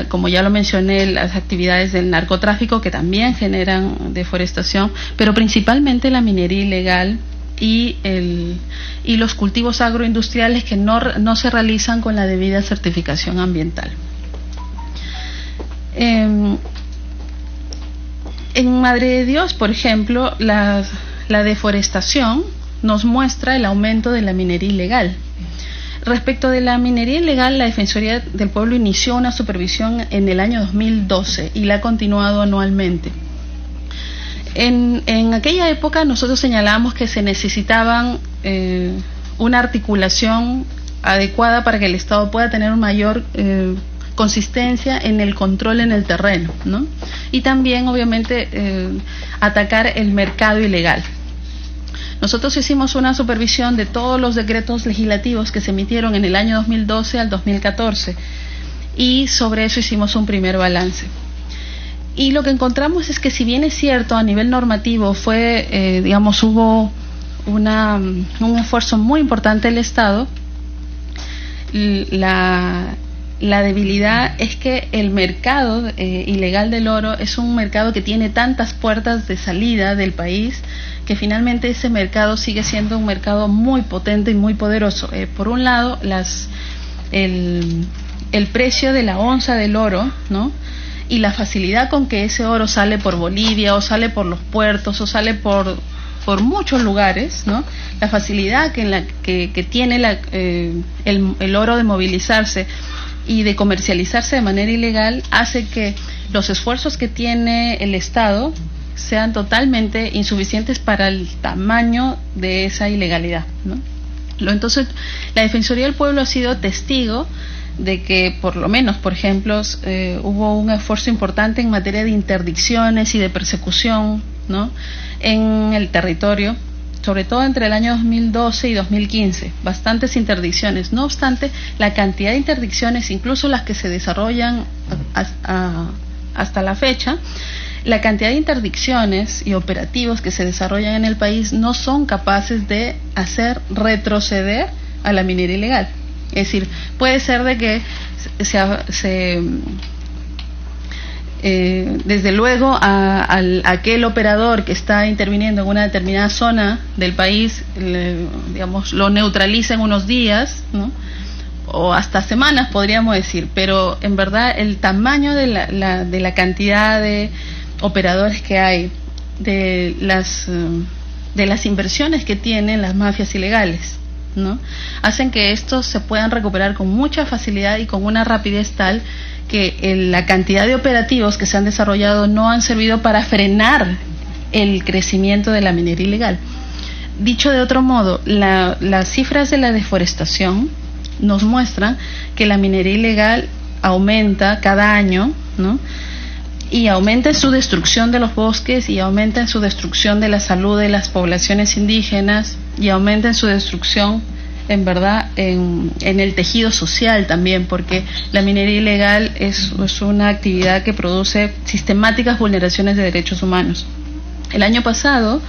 como ya lo mencioné, las actividades del narcotráfico que también generan deforestación, pero principalmente la minería ilegal y los cultivos agroindustriales que no se realizan con la debida certificación ambiental. En Madre de Dios, por ejemplo, la deforestación nos muestra el aumento de la minería ilegal. Respecto de la minería ilegal, la Defensoría del Pueblo inició una supervisión en el año 2012 y la ha continuado anualmente. En aquella época nosotros señalábamos que se necesitaban una articulación adecuada para que el Estado pueda tener una mayor consistencia en el control en el terreno, ¿no? Y también, obviamente, atacar el mercado ilegal. Nosotros hicimos una supervisión de todos los decretos legislativos que se emitieron en el año 2012 al 2014 y sobre eso hicimos un primer balance. Y lo que encontramos es que, si bien es cierto, a nivel normativo hubo un esfuerzo muy importante del Estado, la debilidad es que el mercado ilegal del oro es un mercado que tiene tantas puertas de salida del país, que finalmente ese mercado sigue siendo un mercado muy potente y muy poderoso. Por un lado, el precio de la onza del oro, ¿no?, y la facilidad con que ese oro sale por Bolivia, o sale por los puertos, o sale por muchos lugares, ¿no? La facilidad que tiene el oro de movilizarse y de comercializarse de manera ilegal hace que los esfuerzos que tiene el Estado sean totalmente insuficientes para el tamaño de esa ilegalidad, ¿no? Entonces, la Defensoría del Pueblo ha sido testigo de que, por lo menos, por ejemplo, hubo un esfuerzo importante en materia de interdicciones y de persecución, ¿no?, en el territorio, sobre todo entre el año 2012 y 2015, bastantes interdicciones. No obstante, la cantidad de interdicciones, incluso las que se desarrollan hasta la fecha, la cantidad de interdicciones y operativos que se desarrollan en el país no son capaces de hacer retroceder a la minería ilegal. Es decir, puede ser de que desde luego aquel operador que está interviniendo en una determinada zona del país, lo neutraliza en unos días, ¿no?, o hasta semanas, podríamos decir, pero en verdad el tamaño de la cantidad de operadores que hay, de las inversiones que tienen las mafias ilegales, ¿no?, hacen que estos se puedan recuperar con mucha facilidad y con una rapidez tal que la cantidad de operativos que se han desarrollado no han servido para frenar el crecimiento de la minería ilegal. Dicho de otro modo, las cifras de la deforestación nos muestran que la minería ilegal aumenta cada año, ¿no?, y aumenta en su destrucción de los bosques, y aumenta en su destrucción de la salud de las poblaciones indígenas, y aumenta en su destrucción, en verdad, en el tejido social también, porque la minería ilegal es una actividad que produce sistemáticas vulneraciones de derechos humanos. El año pasado,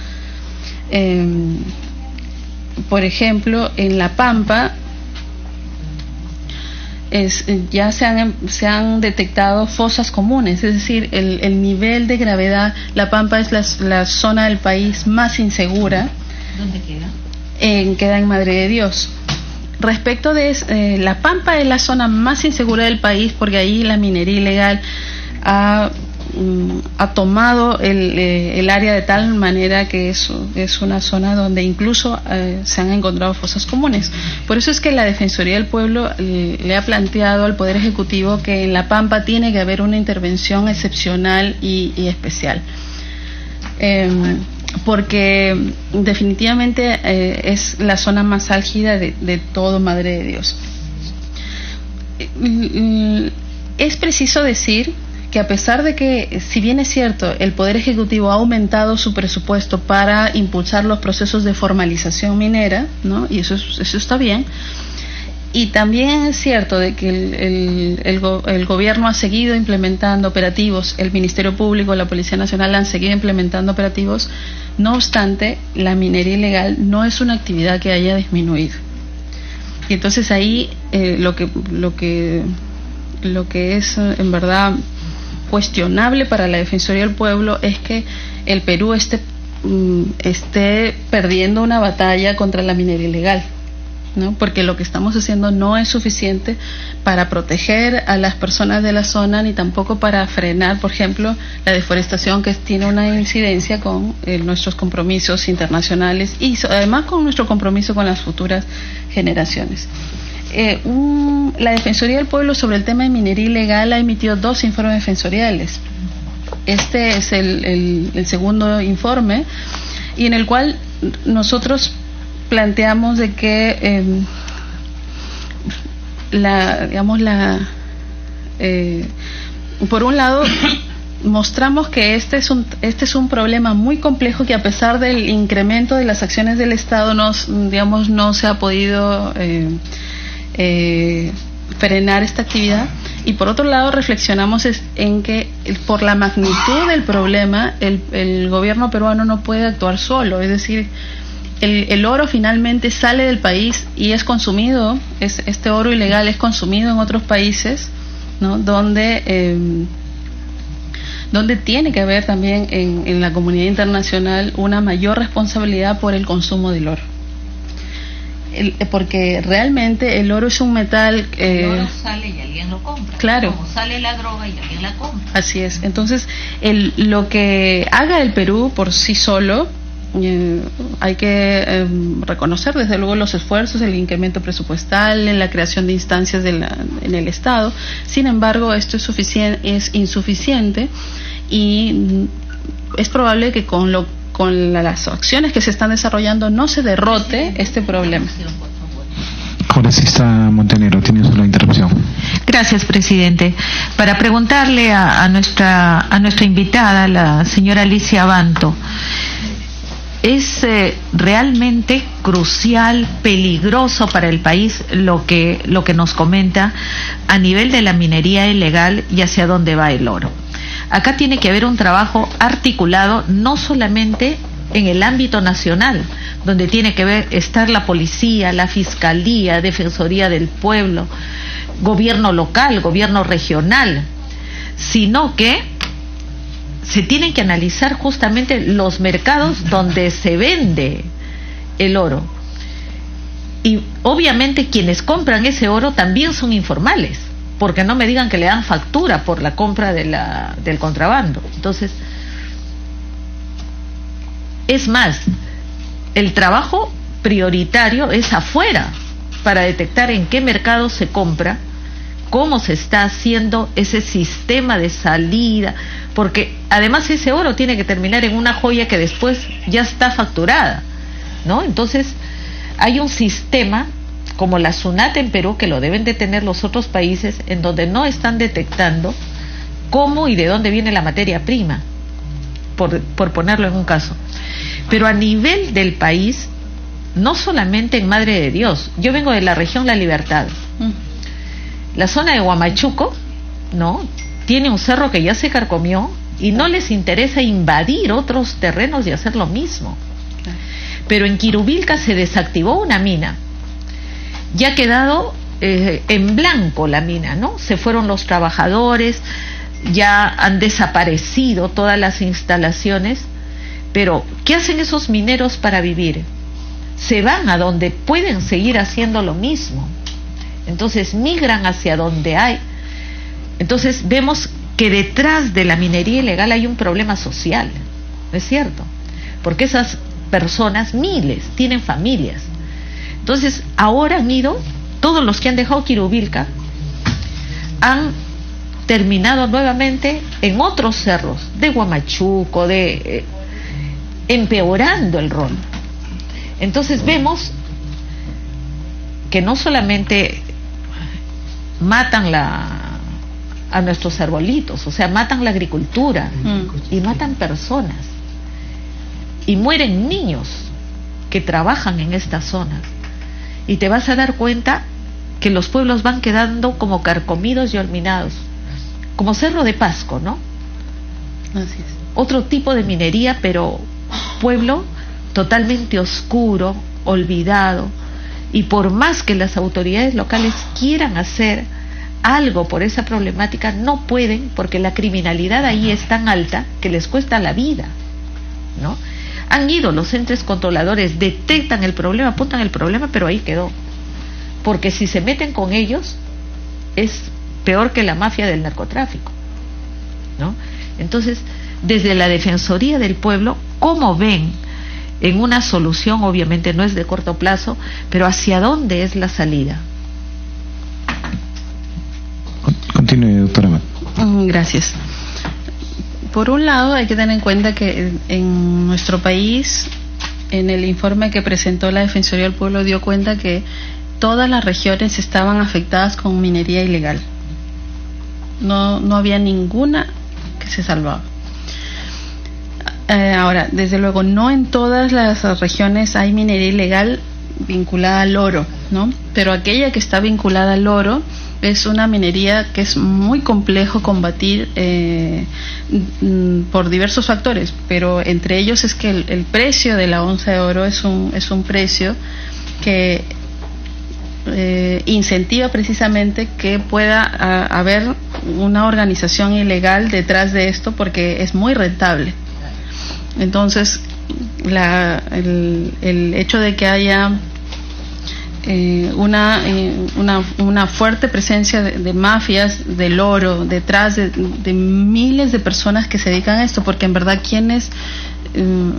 por ejemplo, en La Pampa, ya se han detectado fosas comunes, es decir, el nivel de gravedad. La Pampa es la zona del país más insegura. ¿Dónde queda? Queda en Madre de Dios. Respecto de La Pampa, es la zona más insegura del país porque ahí la minería ilegal ha tomado el área de tal manera que es una zona donde incluso se han encontrado fosas comunes. Por eso es que la Defensoría del Pueblo le ha planteado al Poder Ejecutivo que en La Pampa tiene que haber una intervención excepcional y especial. Porque definitivamente es la zona más álgida de todo Madre de Dios. Es preciso decir que, a pesar de que, si bien es cierto, el Poder Ejecutivo ha aumentado su presupuesto para impulsar los procesos de formalización minera, ¿no?, y eso está bien, y también es cierto de que el gobierno ha seguido implementando operativos, el Ministerio Público, la Policía Nacional han seguido implementando operativos, no obstante, la minería ilegal no es una actividad que haya disminuido. Y entonces ahí lo que lo que es en verdad cuestionable para la Defensoría del Pueblo es que el Perú esté perdiendo una batalla contra la minería ilegal, ¿no? Porque lo que estamos haciendo no es suficiente para proteger a las personas de la zona, ni tampoco para frenar, por ejemplo, la deforestación, que tiene una incidencia con nuestros compromisos internacionales y además con nuestro compromiso con las futuras generaciones. La Defensoría del Pueblo sobre el tema de minería ilegal ha emitido 2 informes defensoriales. Este es el segundo informe, y en el cual nosotros planteamos de que por un lado mostramos que este es un problema muy complejo, que a pesar del incremento de las acciones del Estado no se ha podido frenar esta actividad. Y por otro lado reflexionamos en que por la magnitud del problema el gobierno peruano no puede actuar solo, es decir, el oro finalmente sale del país y es consumido, este oro ilegal es consumido en otros países, ¿no? Donde tiene que haber también en la comunidad internacional una mayor responsabilidad por el consumo del oro. Porque realmente el oro es un metal... el oro sale y alguien lo compra. Claro. Como sale la droga y alguien la compra. Así es. Entonces, lo que haga el Perú por sí solo, hay que reconocer desde luego los esfuerzos, el incremento presupuestal, en la creación de instancias en el Estado. Sin embargo, esto es insuficiente, y es probable que con las acciones que se están desarrollando no se derrote este problema. Congresista Montenegro, tiene usted la interrupción. Gracias, presidente. Para preguntarle a nuestra invitada, la señora Alicia Abanto, ¿es realmente crucial, peligroso para el país lo que nos comenta a nivel de la minería ilegal y hacia dónde va el oro? Acá tiene que haber un trabajo articulado, no solamente en el ámbito nacional, donde tiene que estar la policía, la fiscalía, Defensoría del Pueblo, gobierno local, gobierno regional, sino que se tienen que analizar justamente los mercados donde se vende el oro. Y obviamente quienes compran ese oro también son informales, porque no me digan que le dan factura por la compra del contrabando. Entonces, es más, el trabajo prioritario es afuera, para detectar en qué mercado se compra, cómo se está haciendo ese sistema de salida, porque además ese oro tiene que terminar en una joya que después ya está facturada, ¿no? Entonces, hay un sistema como la SUNAT en Perú, que lo deben de tener los otros países, en donde no están detectando cómo y de dónde viene la materia prima, por ponerlo en un caso. Pero a nivel del país, no solamente en Madre de Dios, yo vengo de la región La Libertad, la zona de Huamachuco, ¿no? Tiene un cerro que ya se carcomió y no les interesa invadir otros terrenos y hacer lo mismo. Pero en Quirubilca se desactivó una mina, ya ha quedado en blanco la mina, ¿no? Se fueron los trabajadores, ya han desaparecido todas las instalaciones, pero ¿qué hacen esos mineros para vivir? Se van a donde pueden seguir haciendo lo mismo, entonces migran hacia donde hay. Entonces vemos que detrás de la minería ilegal hay un problema social, ¿no es cierto? Porque esas personas, miles, tienen familias. Entonces ahora han ido, todos los que han dejado Quirubilca han terminado nuevamente en otros cerros de Huamachuco, empeorando el rol. Entonces vemos que no solamente matan a nuestros arbolitos, o sea, matan la agricultura y matan personas y mueren niños que trabajan en estas zonas, y te vas a dar cuenta que los pueblos van quedando como carcomidos y olvidados, como Cerro de Pasco, ¿no? Así es. Otro tipo de minería, pero pueblo totalmente oscuro, olvidado, y por más que las autoridades locales quieran hacer algo por esa problemática, no pueden, porque la criminalidad ahí es tan alta que les cuesta la vida, ¿no? Han ido los entes controladores, detectan el problema, apuntan el problema, pero ahí quedó. Porque si se meten con ellos, es peor que la mafia del narcotráfico, ¿no? Entonces, desde la Defensoría del Pueblo, ¿cómo ven en una solución? Obviamente no es de corto plazo, pero ¿hacia dónde es la salida? Continúe, doctora Amat. Gracias. Por un lado, hay que tener en cuenta que en nuestro país, en el informe que presentó la Defensoría del Pueblo, dio cuenta que todas las regiones estaban afectadas con minería ilegal. No había ninguna que se salvaba. Ahora, desde luego, no en todas las regiones hay minería ilegal vinculada al oro, ¿no? Pero aquella que está vinculada al oro es una minería que es muy complejo combatir por diversos factores, pero entre ellos es que el precio de la onza de oro es un precio que incentiva precisamente que pueda haber una organización ilegal detrás de esto, porque es muy rentable. Entonces, el hecho de que haya una fuerte presencia de mafias del oro detrás de miles de personas que se dedican a esto, porque en verdad quienes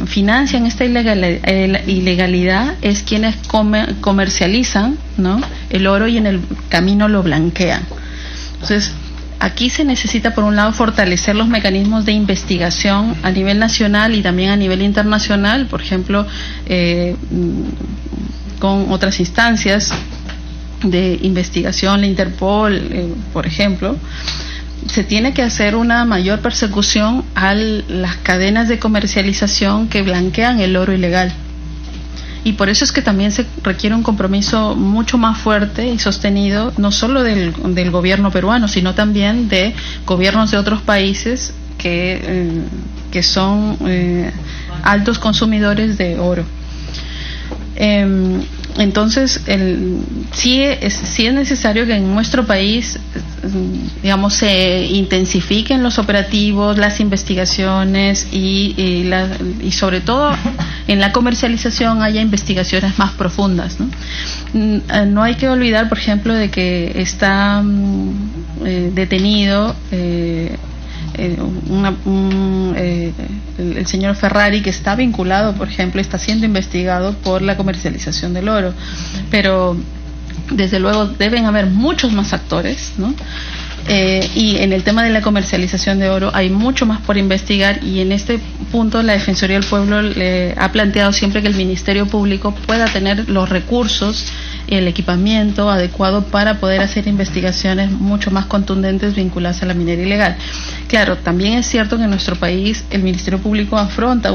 financian esta ilegalidad es quienes comercializan, ¿no?, el oro, y en el camino lo blanquean. Entonces, aquí se necesita, por un lado, fortalecer los mecanismos de investigación a nivel nacional y también a nivel internacional, por ejemplo, con otras instancias de investigación, la Interpol, por ejemplo. Se tiene que hacer una mayor persecución a las cadenas de comercialización que blanquean el oro ilegal. Y por eso es que también se requiere un compromiso mucho más fuerte y sostenido, no solo del gobierno peruano, sino también de gobiernos de otros países que son altos consumidores de oro. Entonces, sí es necesario que en nuestro país, digamos, se intensifiquen los operativos, las investigaciones y sobre todo en la comercialización haya investigaciones más profundas, ¿no? No hay que olvidar, por ejemplo, de que está detenido el señor Ferrari, que está vinculado, por ejemplo, está siendo investigado por la comercialización del oro, pero desde luego deben haber muchos más actores, ¿no? Y en el tema de la comercialización de oro hay mucho más por investigar, y en este punto la Defensoría del Pueblo le ha planteado siempre que el Ministerio Público pueda tener los recursos y el equipamiento adecuado para poder hacer investigaciones mucho más contundentes vinculadas a la minería ilegal. Claro, también es cierto que en nuestro país el Ministerio Público afronta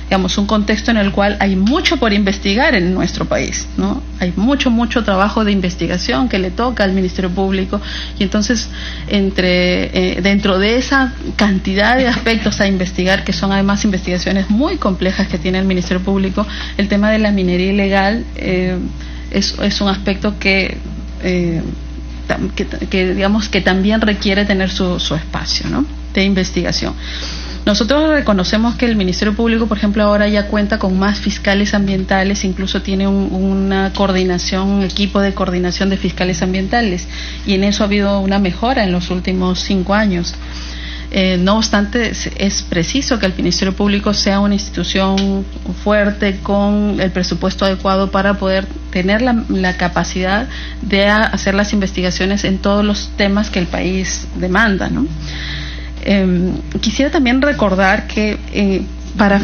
digamos, un contexto en el cual hay mucho por investigar en nuestro país, ¿no? Hay mucho trabajo de investigación que le toca al Ministerio Público, y entonces dentro de esa cantidad de aspectos a investigar, que son además investigaciones muy complejas que tiene el Ministerio Público, el tema de la minería ilegal es un aspecto que digamos que también requiere tener su espacio, ¿no?, de investigación. Nosotros reconocemos que el Ministerio Público, por ejemplo, ahora ya cuenta con más fiscales ambientales, incluso tiene un equipo de coordinación de fiscales ambientales, y en eso ha habido una mejora en los últimos 5 años. No obstante, es preciso que el Ministerio Público sea una institución fuerte, con el presupuesto adecuado para poder tener la capacidad de hacer las investigaciones en todos los temas que el país demanda, ¿no? Quisiera también recordar que para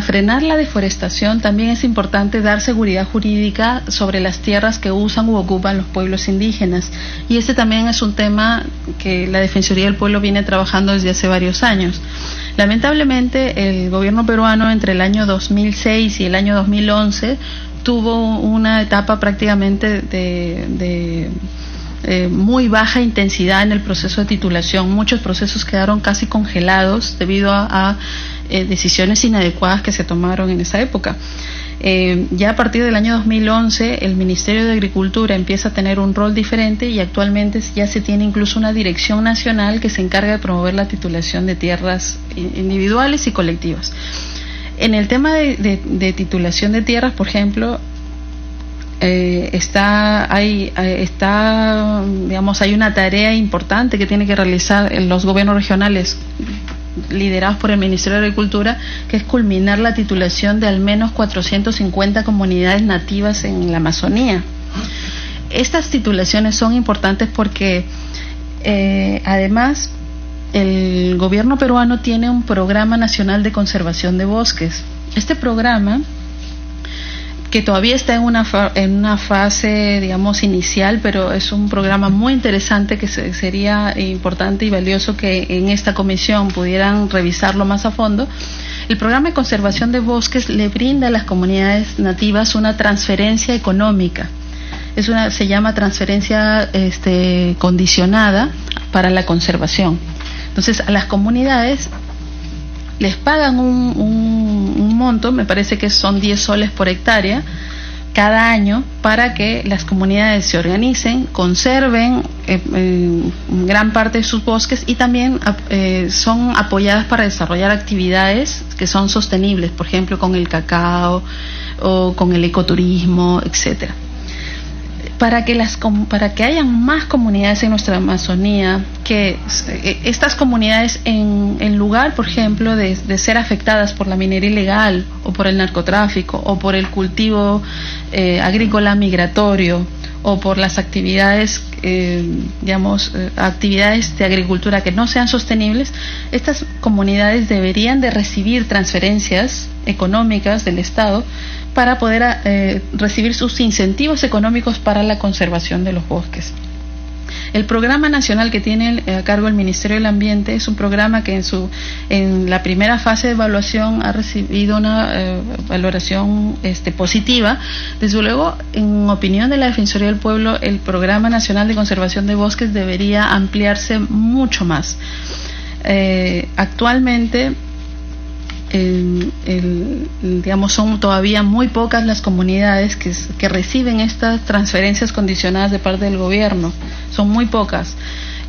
frenar la deforestación también es importante dar seguridad jurídica sobre las tierras que usan u ocupan los pueblos indígenas, y este también es un tema que la Defensoría del Pueblo viene trabajando desde hace varios años. Lamentablemente, el gobierno peruano entre el año 2006 y el año 2011 tuvo una etapa prácticamente de muy baja intensidad en el proceso de titulación. Muchos procesos quedaron casi congelados debido a decisiones inadecuadas que se tomaron en esa época. Ya a partir del año 2011 el Ministerio de Agricultura empieza a tener un rol diferente y actualmente ya se tiene incluso una dirección nacional que se encarga de promover la titulación de tierras individuales y colectivas. En el tema de titulación de tierras, por ejemplo, hay una tarea importante que tiene que realizar los gobiernos regionales liderados por el Ministerio de Agricultura, que es culminar la titulación de al menos 450 comunidades nativas en la Amazonía. Estas titulaciones son importantes porque además el gobierno peruano tiene un programa nacional de conservación de bosques. Este programa, que todavía está en una fase, digamos, inicial, pero es un programa muy interesante que sería importante y valioso que en esta comisión pudieran revisarlo más a fondo. El programa de conservación de bosques le brinda a las comunidades nativas una transferencia económica. Se llama transferencia condicionada para la conservación. Entonces, a las comunidades les pagan un monto, me parece que son 10 soles por hectárea cada año, para que las comunidades se organicen, conserven gran parte de sus bosques y también son apoyadas para desarrollar actividades que son sostenibles, por ejemplo con el cacao o con el ecoturismo, etcétera. Para que hayan más comunidades en nuestra Amazonía, que estas comunidades en lugar, por ejemplo, de ser afectadas por la minería ilegal o por el narcotráfico o por el cultivo agrícola migratorio o por las actividades, actividades de agricultura que no sean sostenibles, estas comunidades deberían de recibir transferencias económicas del Estado para poder recibir sus incentivos económicos para la conservación de los bosques. El programa nacional que tiene a cargo el Ministerio del Ambiente es un programa que en la primera fase de evaluación ha recibido una valoración positiva. Desde luego, en opinión de la Defensoría del Pueblo, el Programa Nacional de Conservación de Bosques debería ampliarse mucho más. Actualmente, son todavía muy pocas las comunidades que reciben estas transferencias condicionadas de parte del gobierno, son muy pocas.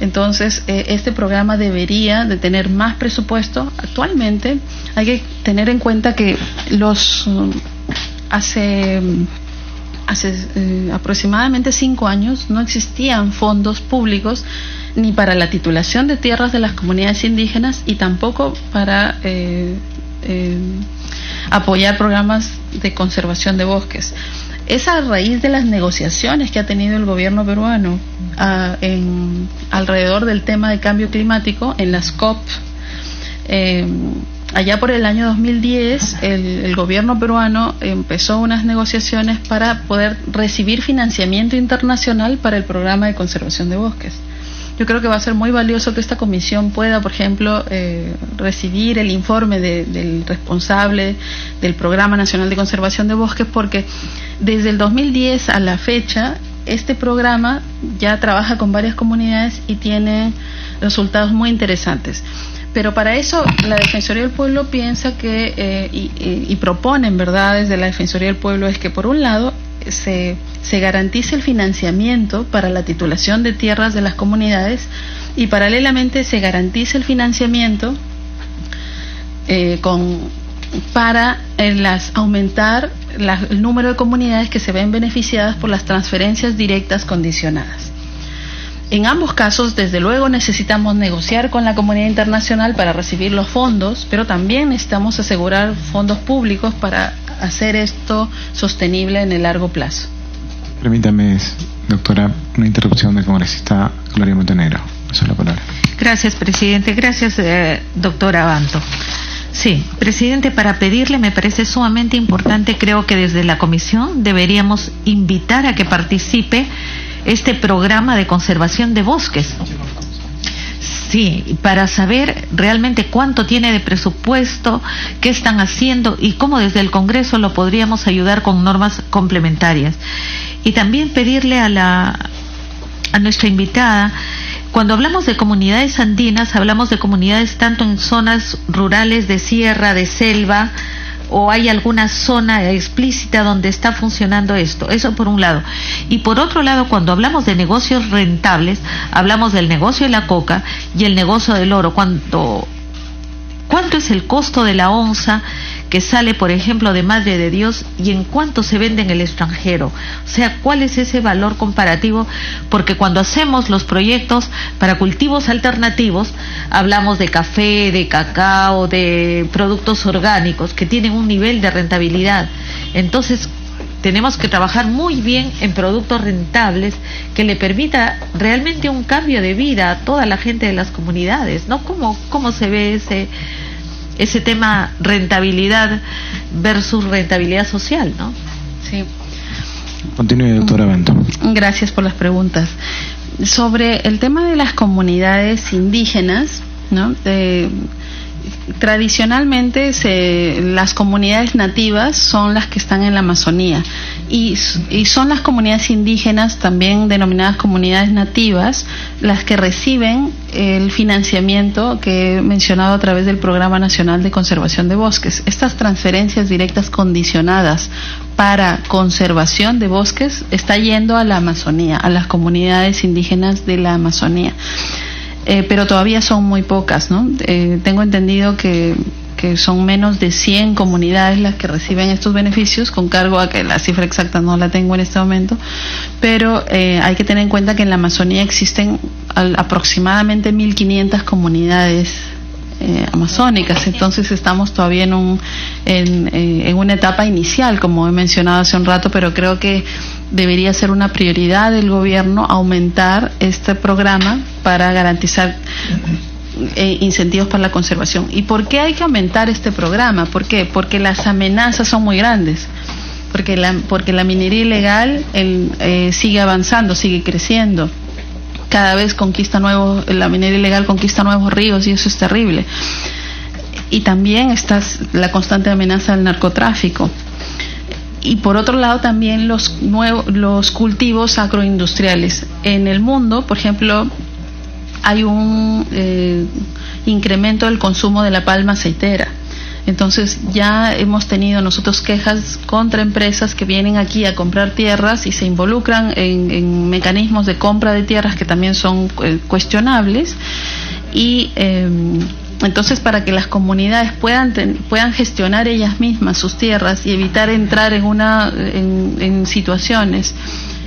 Entonces este programa debería de tener más presupuesto. Actualmente hay que tener en cuenta que hace aproximadamente 5 años no existían fondos públicos ni para la titulación de tierras de las comunidades indígenas y tampoco para apoyar programas de conservación de bosques. Es a raíz de las negociaciones que ha tenido el gobierno peruano alrededor del tema de cambio climático en las COP. Allá por el año 2010 el gobierno peruano empezó unas negociaciones para poder recibir financiamiento internacional para el programa de conservación de bosques. Yo creo que va a ser muy valioso que esta comisión pueda, por ejemplo, recibir el informe del responsable del Programa Nacional de Conservación de Bosques, porque desde el 2010 a la fecha este programa ya trabaja con varias comunidades y tiene resultados muy interesantes. Pero para eso la Defensoría del Pueblo piensa que y propone, en verdad, desde la Defensoría del Pueblo, es que por un lado se garantice el financiamiento para la titulación de tierras de las comunidades y paralelamente se garantice el financiamiento para aumentar el número de comunidades que se ven beneficiadas por las transferencias directas condicionadas. En ambos casos, desde luego, necesitamos negociar con la comunidad internacional para recibir los fondos, pero también necesitamos asegurar fondos públicos para hacer esto sostenible en el largo plazo. Permítame, doctora, una interrupción del congresista Gloria Montenegro. Esa es la palabra. Gracias, presidente. Gracias, doctora Abanto. Sí, presidente, para pedirle, me parece sumamente importante, creo que desde la comisión deberíamos invitar a que participe este programa de conservación de bosques. Sí, para saber realmente cuánto tiene de presupuesto, qué están haciendo y cómo desde el Congreso lo podríamos ayudar con normas complementarias. Y también pedirle a nuestra invitada, cuando hablamos de comunidades andinas, hablamos de comunidades tanto en zonas rurales, de sierra, de selva, o hay alguna zona explícita donde está funcionando esto. Eso por un lado. Y por otro lado, cuando hablamos de negocios rentables, hablamos del negocio de la coca y el negocio del oro. ¿Cuánto es el costo de la onza que sale, por ejemplo, de Madre de Dios, y en cuánto se vende en el extranjero? O sea, ¿cuál es ese valor comparativo? Porque cuando hacemos los proyectos para cultivos alternativos, hablamos de café, de cacao, de productos orgánicos que tienen un nivel de rentabilidad. Entonces, tenemos que trabajar muy bien en productos rentables que le permita realmente un cambio de vida a toda la gente de las comunidades, ¿no? ¿Cómo se ve ese tema rentabilidad versus rentabilidad social, ¿no? Sí. Continúe, doctora Bento. Gracias por las preguntas. Sobre el tema de las comunidades indígenas, ¿no? Tradicionalmente las comunidades nativas son las que están en la Amazonía y son las comunidades indígenas, también denominadas comunidades nativas, las que reciben el financiamiento que he mencionado a través del Programa Nacional de Conservación de Bosques. Estas transferencias directas condicionadas para conservación de bosques está yendo a la Amazonía, a las comunidades indígenas de la Amazonía. Pero todavía son muy pocas, ¿no? Tengo entendido que son menos de 100 comunidades las que reciben estos beneficios, con cargo a que la cifra exacta no la tengo en este momento, pero hay que tener en cuenta que en la Amazonía existen aproximadamente 1.500 comunidades amazónicas. Entonces estamos todavía en una etapa inicial, como he mencionado hace un rato, pero creo que debería ser una prioridad del gobierno aumentar este programa para garantizar incentivos para la conservación. ¿Y por qué hay que aumentar este programa? ¿Por qué? Porque las amenazas son muy grandes, porque la minería ilegal sigue avanzando, sigue creciendo. Cada vez la minería ilegal conquista nuevos ríos y eso es terrible. Y también está la constante amenaza del narcotráfico. Y por otro lado también los cultivos agroindustriales. En el mundo, por ejemplo, hay un incremento del consumo de la palma aceitera. Entonces ya hemos tenido nosotros quejas contra empresas que vienen aquí a comprar tierras y se involucran en mecanismos de compra de tierras que también son cuestionables. Y entonces, para que las comunidades puedan gestionar ellas mismas sus tierras y evitar entrar en situaciones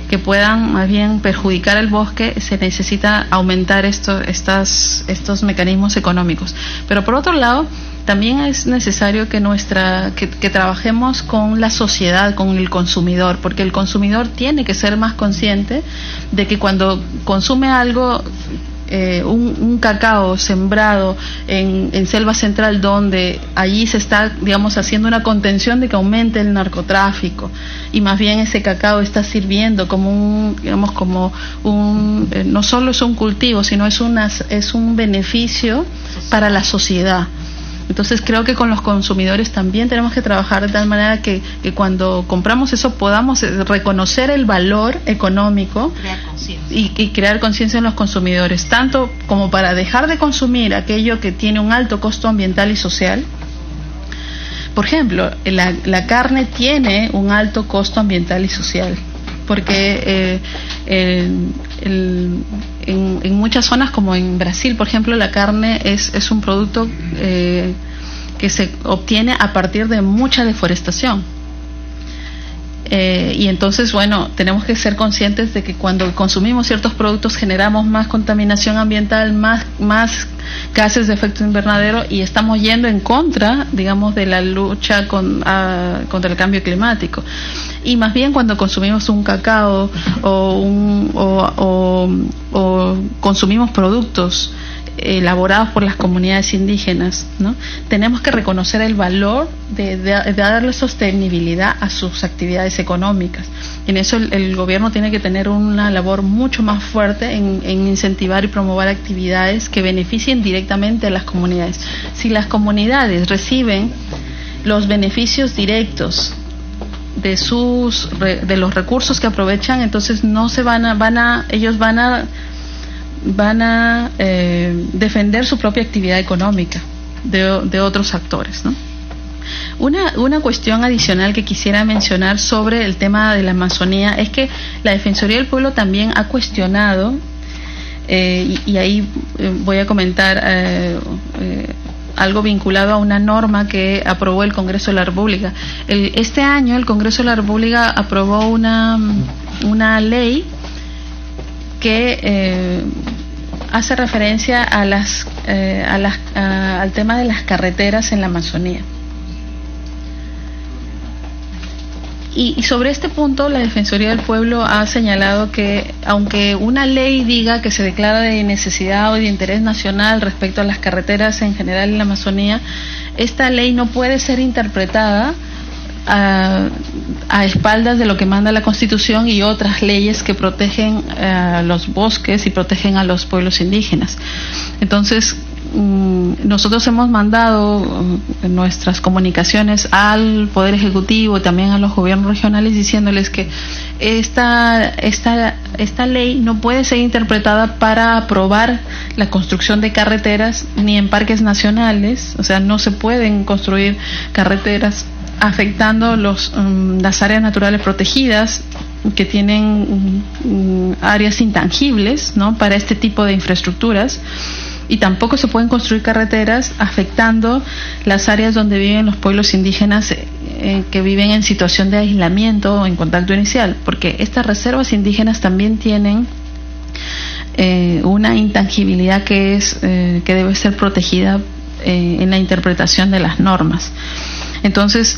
que puedan más bien perjudicar el bosque, se necesita aumentar estos mecanismos económicos. Pero por otro lado, también es necesario que trabajemos con la sociedad, con el consumidor, porque el consumidor tiene que ser más consciente de que cuando consume algo, un cacao sembrado en Selva Central, donde allí se está, digamos, haciendo una contención de que aumente el narcotráfico, y más bien ese cacao está sirviendo como no solo es un cultivo, sino es un beneficio para la sociedad. Entonces creo que con los consumidores también tenemos que trabajar de tal manera que cuando compramos eso podamos reconocer el valor económico y crear conciencia en los consumidores, tanto como para dejar de consumir aquello que tiene un alto costo ambiental y social. Por ejemplo, la carne tiene un alto costo ambiental y social, porque en muchas zonas, como en Brasil, por ejemplo, la carne es un producto que se obtiene a partir de mucha deforestación. Y entonces, bueno, tenemos que ser conscientes de que cuando consumimos ciertos productos generamos más contaminación ambiental, más gases de efecto invernadero, y estamos yendo en contra, digamos, de la lucha contra el cambio climático. Y más bien cuando consumimos un cacao o consumimos productos elaborados por las comunidades indígenas, ¿no? Tenemos que reconocer el valor de darle sostenibilidad a sus actividades económicas. En eso el gobierno tiene que tener una labor mucho más fuerte en incentivar y promover actividades que beneficien directamente a las comunidades. Si las comunidades reciben los beneficios directos de los recursos que aprovechan, entonces no se ellos van a defender su propia actividad económica de otros actores, ¿no? Una cuestión adicional que quisiera mencionar sobre el tema de la Amazonía es que la Defensoría del Pueblo también ha cuestionado, y ahí voy a comentar algo vinculado a una norma que aprobó el Congreso de la República. Este año el Congreso de la República aprobó una ley que hace referencia al tema de las carreteras en la Amazonía. Y sobre este punto la Defensoría del Pueblo ha señalado que aunque una ley diga que se declara de necesidad o de interés nacional respecto a las carreteras en general en la Amazonía, esta ley no puede ser interpretada a espaldas de lo que manda la Constitución y otras leyes que protegen los bosques y protegen a los pueblos indígenas. Entonces, nosotros hemos mandado nuestras comunicaciones al Poder Ejecutivo y también a los gobiernos regionales diciéndoles que esta ley no puede ser interpretada para aprobar la construcción de carreteras ni en parques nacionales, o sea, no se pueden construir carreteras afectando las áreas naturales protegidas que tienen áreas intangibles, ¿no?, para este tipo de infraestructuras. Y tampoco se pueden construir carreteras afectando las áreas donde viven los pueblos indígenas que viven en situación de aislamiento o en contacto inicial, porque estas reservas indígenas también tienen una intangibilidad que debe ser protegida en la interpretación de las normas. Entonces,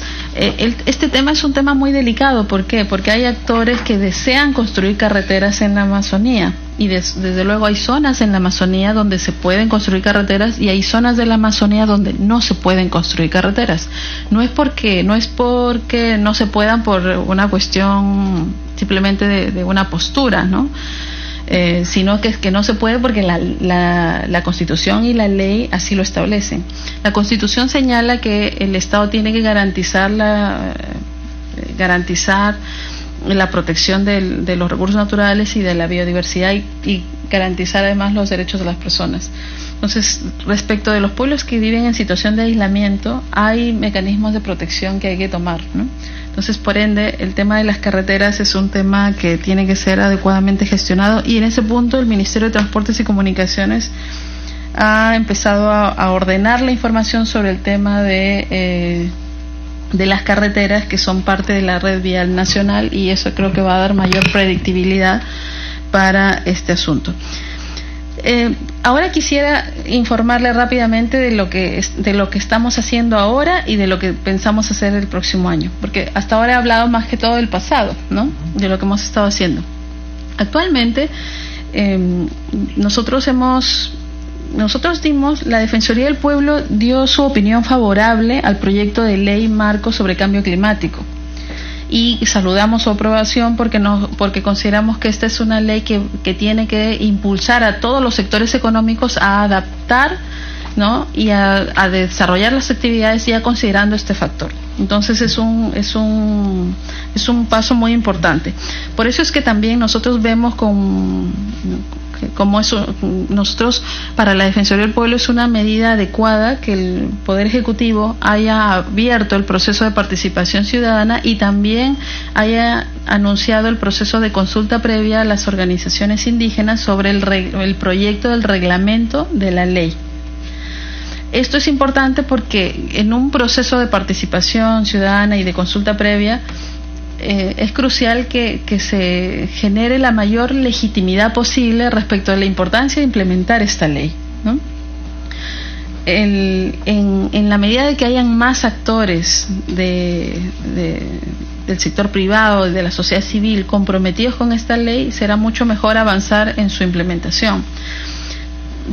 este tema es un tema muy delicado. ¿Por qué? Porque hay actores que desean construir carreteras en la Amazonía y desde luego hay zonas en la Amazonía donde se pueden construir carreteras y hay zonas de la Amazonía donde no se pueden construir carreteras. No es porque no se puedan por una cuestión simplemente de una postura, ¿no? Sino que es que no se puede porque la Constitución y la ley así lo establecen. La Constitución señala que el Estado tiene que garantizar la protección de los recursos naturales y de la biodiversidad y garantizar además los derechos de las personas. Entonces, respecto de los pueblos que viven en situación de aislamiento, hay mecanismos de protección que hay que tomar, ¿no? Entonces, por ende, el tema de las carreteras es un tema que tiene que ser adecuadamente gestionado y en ese punto el Ministerio de Transportes y Comunicaciones ha empezado a ordenar la información sobre el tema de las carreteras que son parte de la red vial nacional y eso creo que va a dar mayor predictibilidad para este asunto. Ahora quisiera informarle rápidamente de lo que estamos haciendo ahora y de lo que pensamos hacer el próximo año, porque hasta ahora he hablado más que todo del pasado, ¿no?, de lo que hemos estado haciendo. Actualmente la Defensoría del Pueblo dio su opinión favorable al proyecto de ley marco sobre cambio climático y saludamos su aprobación porque consideramos que esta es una ley que tiene que impulsar a todos los sectores económicos a adaptar, ¿no?, y a desarrollar las actividades ya considerando este factor. Entonces es un paso muy importante. Por eso es que también nosotros vemos como eso, nosotros para la Defensoría del Pueblo es una medida adecuada que el Poder Ejecutivo haya abierto el proceso de participación ciudadana y también haya anunciado el proceso de consulta previa a las organizaciones indígenas sobre el proyecto del reglamento de la ley. Esto es importante porque en un proceso de participación ciudadana y de consulta previa es crucial que se genere la mayor legitimidad posible respecto a la importancia de implementar esta ley, ¿no? En la medida de que hayan más actores del sector privado, de la sociedad civil comprometidos con esta ley, será mucho mejor avanzar en su implementación.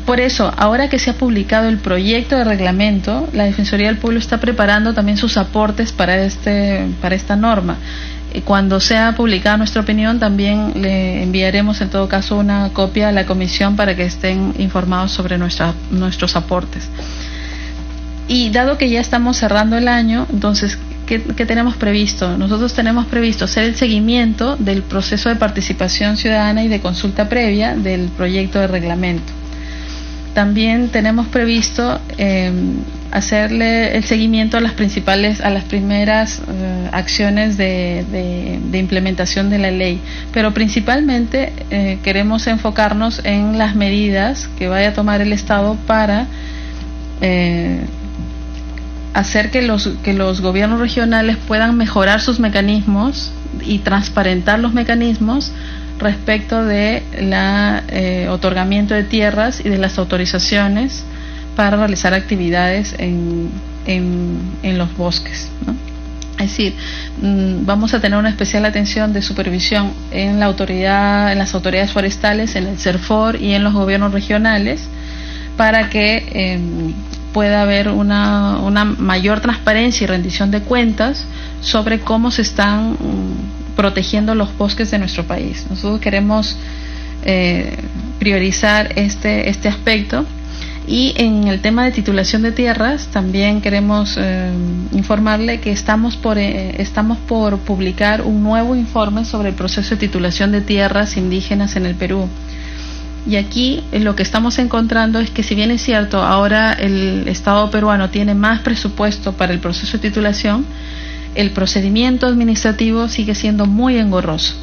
Por eso, ahora que se ha publicado el proyecto de reglamento, la Defensoría del Pueblo está preparando también sus aportes para esta norma. Cuando sea publicada nuestra opinión, también le enviaremos en todo caso una copia a la comisión para que estén informados sobre nuestros aportes. Y dado que ya estamos cerrando el año, entonces, ¿qué tenemos previsto? Nosotros tenemos previsto hacer el seguimiento del proceso de participación ciudadana y de consulta previa del proyecto de reglamento. También tenemos previsto hacerle el seguimiento a las primeras acciones de implementación de la ley, pero principalmente queremos enfocarnos en las medidas que vaya a tomar el Estado para hacer que los gobiernos regionales puedan mejorar sus mecanismos y transparentar los mecanismos respecto de la otorgamiento de tierras y de las autorizaciones para realizar actividades en los bosques, ¿no? Es decir, vamos a tener una especial atención de supervisión en las autoridades forestales, en el CERFOR y en los gobiernos regionales, para que pueda haber una mayor transparencia y rendición de cuentas sobre cómo se están protegiendo los bosques de nuestro país. Nosotros queremos priorizar este aspecto. Y en el tema de titulación de tierras también queremos informarle que estamos por publicar un nuevo informe sobre el proceso de titulación de tierras indígenas en el Perú. Y aquí lo que estamos encontrando es que, si bien es cierto, ahora el Estado peruano tiene más presupuesto para el proceso de titulación, el procedimiento administrativo sigue siendo muy engorroso.